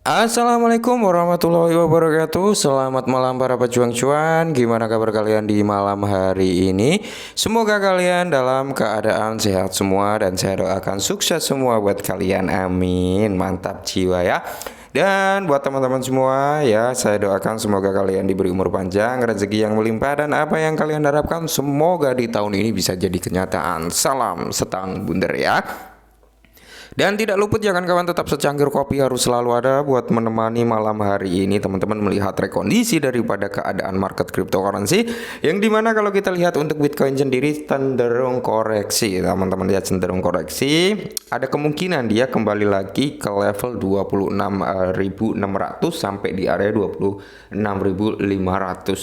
Assalamualaikum warahmatullahi wabarakatuh. Selamat malam para pejuang cuan. Gimana kabar kalian di malam hari ini? Semoga kalian dalam keadaan sehat semua dan saya doakan sukses semua buat kalian. Amin. Mantap jiwa ya. Dan buat teman-teman semua ya, saya doakan semoga kalian diberi umur panjang, rezeki yang melimpah, dan apa yang kalian harapkan semoga di tahun ini bisa jadi kenyataan. Salam setang bunder ya. Dan tidak luput jangan kawan, tetap secangkir kopi harus selalu ada buat menemani malam hari ini teman-teman melihat rekondisi daripada keadaan market cryptocurrency, yang dimana kalau kita lihat untuk Bitcoin sendiri cenderung koreksi teman-teman ya, cenderung koreksi. Ada kemungkinan dia kembali lagi ke level 26.600 sampai di area 26.500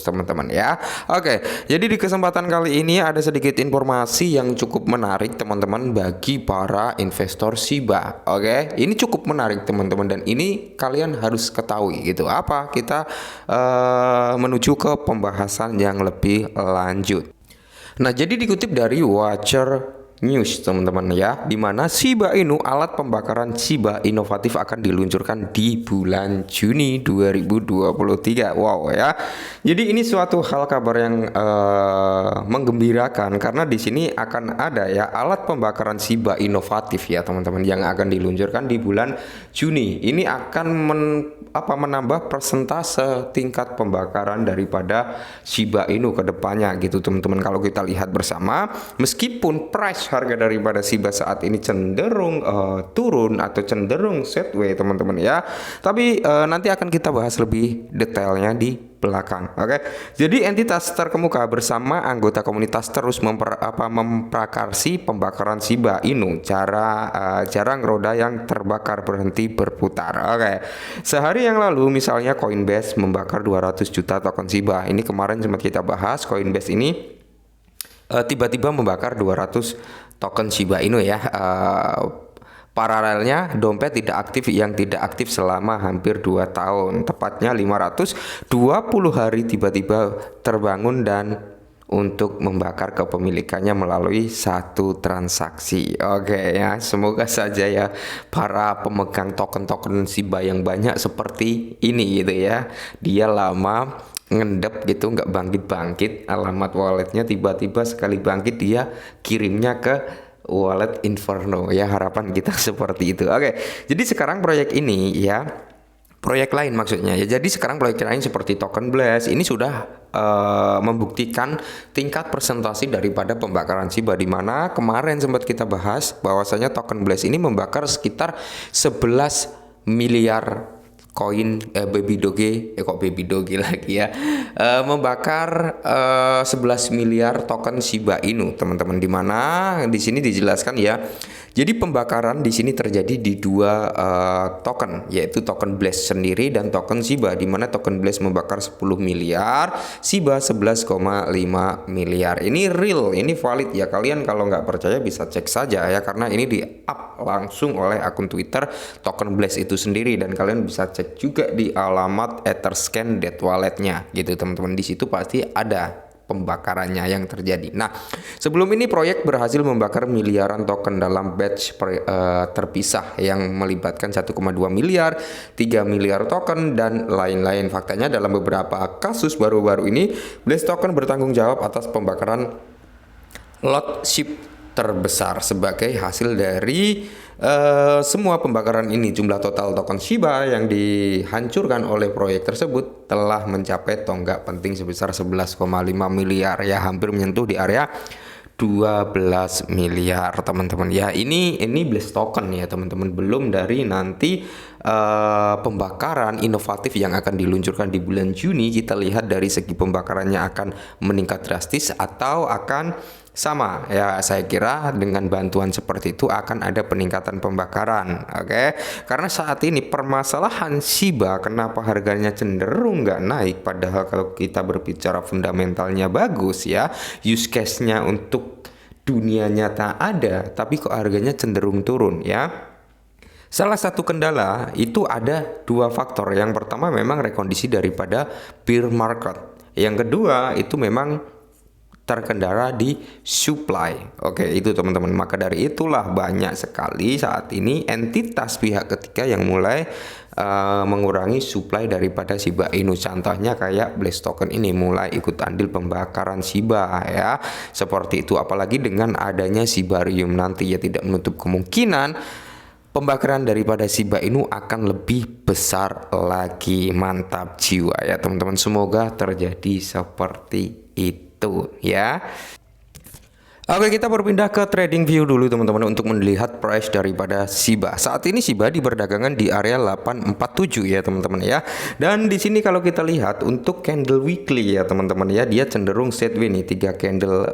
teman-teman ya. Oke, jadi di kesempatan kali ini ada sedikit informasi yang cukup menarik teman-teman bagi para investor Shiba. Oke, ini cukup menarik teman-teman dan ini kalian harus ketahui gitu. Apa? Kita menuju ke pembahasan yang lebih lanjut. Nah, jadi dikutip dari Watcher News teman-teman ya, dimana Shiba Inu, alat pembakaran Shiba inovatif, akan diluncurkan di bulan Juni 2023. Wow ya. Jadi ini suatu hal kabar yang menggembirakan karena di sini akan ada ya alat pembakaran Shiba inovatif ya teman-teman yang akan diluncurkan di bulan Juni. Ini akan menambah persentase tingkat pembakaran daripada Shiba Inu ke depannya gitu teman-teman. Kalau kita lihat bersama, meskipun price harga daripada Shiba saat ini cenderung turun atau cenderung sideways teman-teman ya, tapi nanti akan kita bahas lebih detailnya di belakang. Oke. Jadi entitas terkemuka bersama anggota komunitas terus memprakarsi pembakaran Shiba Inu, jarang roda yang terbakar berhenti berputar. Oke. Sehari yang lalu misalnya Coinbase membakar 200 juta token Shiba. Ini kemarin sempat kita bahas, Coinbase ini tiba-tiba membakar 200 token Shiba Inu ya. Paralelnya dompet tidak aktif yang tidak aktif selama hampir 2 tahun, tepatnya 520 hari, tiba-tiba terbangun dan untuk membakar kepemilikannya melalui satu transaksi. Oke ya, semoga saja ya para pemegang token-token Shiba yang banyak seperti ini gitu ya, dia lama ngendep gitu nggak bangkit-bangkit, alamat walletnya tiba-tiba sekali bangkit dia kirimnya ke wallet Inferno ya, harapan kita seperti itu. Oke, jadi sekarang proyek ini ya, proyek lain maksudnya ya, jadi sekarang proyek lain seperti Token Blast ini sudah membuktikan tingkat presentasi daripada pembakaran Shiba, di mana kemarin sempat kita bahas bahwasanya Token Blast ini membakar sekitar 11 miliar koin Baby Doge, kok Baby Doge lagi ya, membakar 11 miliar token Shiba Inu teman-teman, di mana di sini dijelaskan ya. Jadi pembakaran di sini terjadi di dua token, yaitu token Blast sendiri dan token Shiba, di mana token Blast membakar 10 miliar, Shiba 11,5 miliar. Ini real, ini valid ya. Kalian kalau nggak percaya bisa cek saja ya, karena ini di up langsung oleh akun Twitter token Blast itu sendiri, dan kalian bisa cek juga di alamat Etherscan walletnya gitu teman-teman. Di situ pasti ada pembakarannya yang terjadi. Nah, sebelum ini proyek berhasil membakar miliaran token dalam batch terpisah yang melibatkan 1,2 miliar, 3 miliar token dan lain-lain. Faktanya dalam beberapa kasus baru-baru ini, Blast Token bertanggung jawab atas pembakaran lot ship terbesar sebagai hasil dari semua pembakaran ini. Jumlah total token Shiba yang dihancurkan oleh proyek tersebut telah mencapai tonggak penting sebesar 11,5 miliar ya, hampir menyentuh di area 12 miliar teman-teman ya. Ini Blast Token ya teman-teman, belum dari nanti pembakaran inovatif yang akan diluncurkan di bulan Juni. Kita lihat dari segi pembakarannya akan meningkat drastis atau akan sama ya. Saya kira dengan bantuan seperti itu akan ada peningkatan pembakaran. Oke, karena saat ini permasalahan Shiba kenapa harganya cenderung nggak naik, padahal kalau kita berbicara fundamentalnya bagus ya, use case-nya untuk dunia nyata ada, tapi kok harganya cenderung turun ya. Salah satu kendala itu ada dua faktor. Yang pertama memang rekondisi daripada bear market. Yang kedua itu memang terkendala di supply. Oke, itu teman-teman. Maka dari itulah banyak sekali saat ini entitas pihak ketiga yang mulai mengurangi supply daripada Shiba Inu. Contohnya kayak Blaze Token ini mulai ikut andil pembakaran Shiba ya. Seperti itu, apalagi dengan adanya Shibarium nanti ya tidak menutup kemungkinan pembakaran daripada Shiba Inu akan lebih besar lagi. Mantap jiwa ya teman-teman. Semoga terjadi seperti itu ya. Oke, kita berpindah ke trading view dulu teman-teman untuk melihat price daripada Shiba. Saat ini Shiba diperdagangan di area 847 ya teman-teman ya. Dan di sini kalau kita lihat untuk candle weekly ya teman-teman ya, dia cenderung sideways nih 3 candle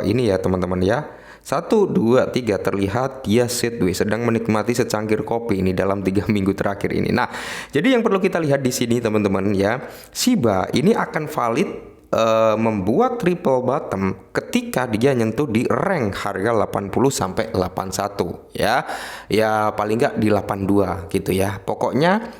ini ya teman-teman ya. 1, 2, 3 terlihat dia sideways sedang menikmati secangkir kopi ini dalam 3 minggu terakhir ini. Nah, jadi yang perlu kita lihat di sini teman-teman ya, Shiba ini akan valid membuat triple bottom ketika dia nyentuh di rank harga 80 sampai 81 ya. Ya paling nggak di 82 gitu ya. Pokoknya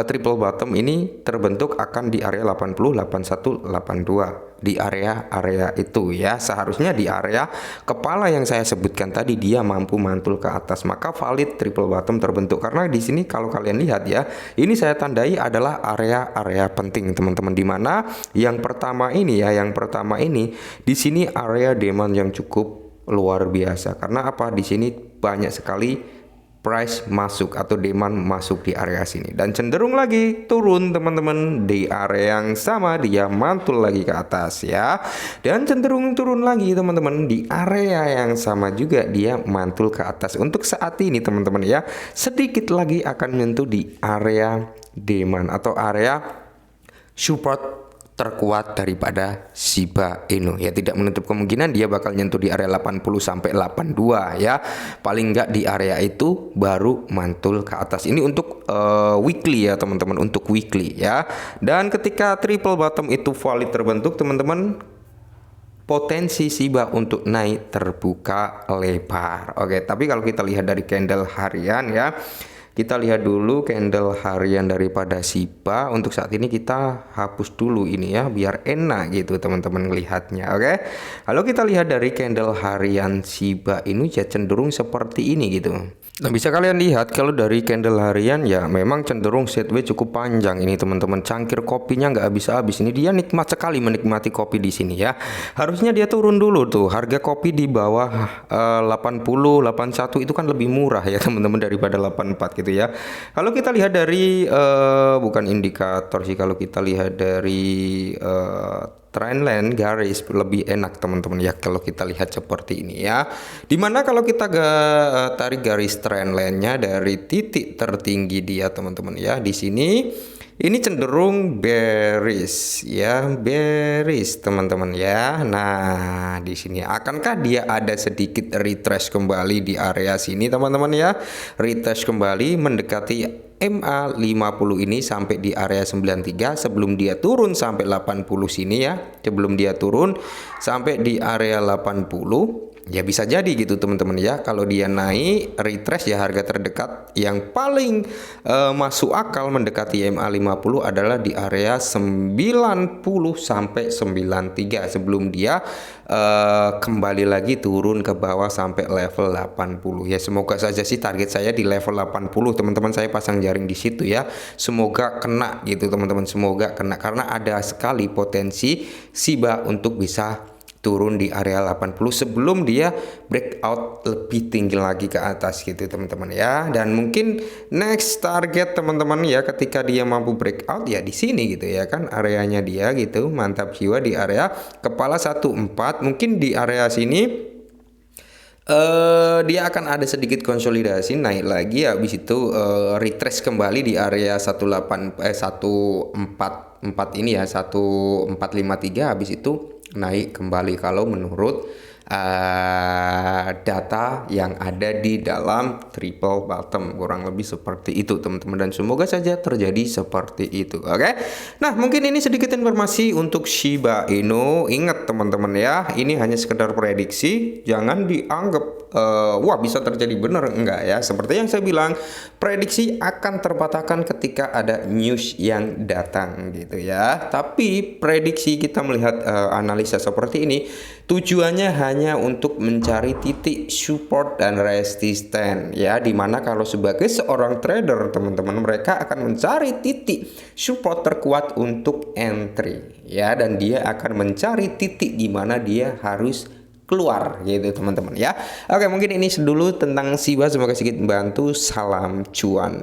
triple bottom ini terbentuk akan di area 80, 81, 82 di area itu ya. Seharusnya di area kepala yang saya sebutkan tadi dia mampu mantul ke atas, maka valid triple bottom terbentuk. Karena di sini kalau kalian lihat ya, ini saya tandai adalah area-area penting teman-teman, di mana yang pertama ini ya, yang pertama ini di sini area demand yang cukup luar biasa. Karena apa? Di sini banyak sekali price masuk atau demand masuk di area sini dan cenderung lagi turun teman-teman di area yang sama, dia mantul lagi ke atas ya, dan cenderung turun lagi teman-teman di area yang sama juga dia mantul ke atas. Untuk saat ini teman-teman ya, sedikit lagi akan menyentuh di area demand atau area support terkuat daripada Shiba Inu ya. Tidak menutup kemungkinan dia bakal nyentuh di area 80 sampai 82 ya. Paling enggak di area itu baru mantul ke atas. Ini untuk weekly ya teman-teman, untuk weekly ya. Dan ketika triple bottom itu valid terbentuk teman-teman, potensi Shiba untuk naik terbuka lebar. Oke, tapi kalau kita lihat dari candle harian ya, kita lihat dulu candle harian daripada Shiba. Untuk saat ini kita hapus dulu ini ya, biar enak gitu teman-teman melihatnya. Oke, kalau kita lihat dari candle harian Shiba ini ya cenderung seperti ini gitu. Nah, bisa kalian lihat kalau dari candle harian ya memang cenderung sideways cukup panjang ini teman-teman. Cangkir kopinya nggak habis-habis. Ini dia nikmat sekali menikmati kopi di sini ya. Harusnya dia turun dulu tuh. Harga kopi di bawah 80, 81 itu kan lebih murah ya teman-teman daripada 84 gitu ya. Kalau kita lihat dari bukan indikator sih, kalau kita lihat dari trendline garis lebih enak teman-teman ya kalau kita lihat seperti ini ya. Dimana kalau kita tarik garis trendline-nya dari titik tertinggi dia teman-teman ya, di sini ini cenderung bearish ya, bearish teman-teman ya. Nah, di sini akankah dia ada sedikit retrace kembali di area sini teman-teman ya? Retrace kembali mendekati MA50 ini sampai di area 93 sebelum dia turun sampai 80 sini ya. Sebelum dia turun sampai di area 80 ya, bisa jadi gitu teman-teman ya. Kalau dia naik retrace ya, harga terdekat yang paling masuk akal mendekati MA50 adalah di area 90 sampai 93 sebelum dia kembali lagi turun ke bawah sampai level 80 ya. Semoga saja sih target saya di level 80 teman-teman, saya pasang jaring di situ ya. Semoga kena gitu teman-teman, semoga kena karena ada sekali potensi Shiba untuk bisa turun di area 80 sebelum dia breakout lebih tinggi lagi ke atas gitu teman-teman ya. Dan mungkin next target teman-teman ya, ketika dia mampu breakout ya di sini gitu ya kan, areanya dia gitu. Mantap jiwa di area kepala 14, mungkin di area sini dia akan ada sedikit konsolidasi naik lagi, habis itu retrace kembali di area 144 ini ya, 1453, habis itu naik kembali kalau menurut data yang ada di dalam triple bottom, kurang lebih seperti itu teman-teman, dan semoga saja terjadi seperti itu. Oke, nah mungkin ini sedikit informasi untuk Shiba Inu. Ingat teman-teman ya, ini hanya sekedar prediksi, jangan dianggap wah bisa terjadi benar enggak ya. Seperti yang saya bilang, prediksi akan terpatahkan ketika ada news yang datang gitu ya. Tapi prediksi kita melihat analisa seperti ini tujuannya hanya untuk mencari titik support dan resisten ya, dimana kalau sebagai seorang trader teman-teman, mereka akan mencari titik support terkuat untuk entry ya, dan dia akan mencari titik di mana dia harus keluar gitu teman-teman ya. Oke, mungkin ini dulu tentang Shiba, semoga sedikit membantu. Salam cuan.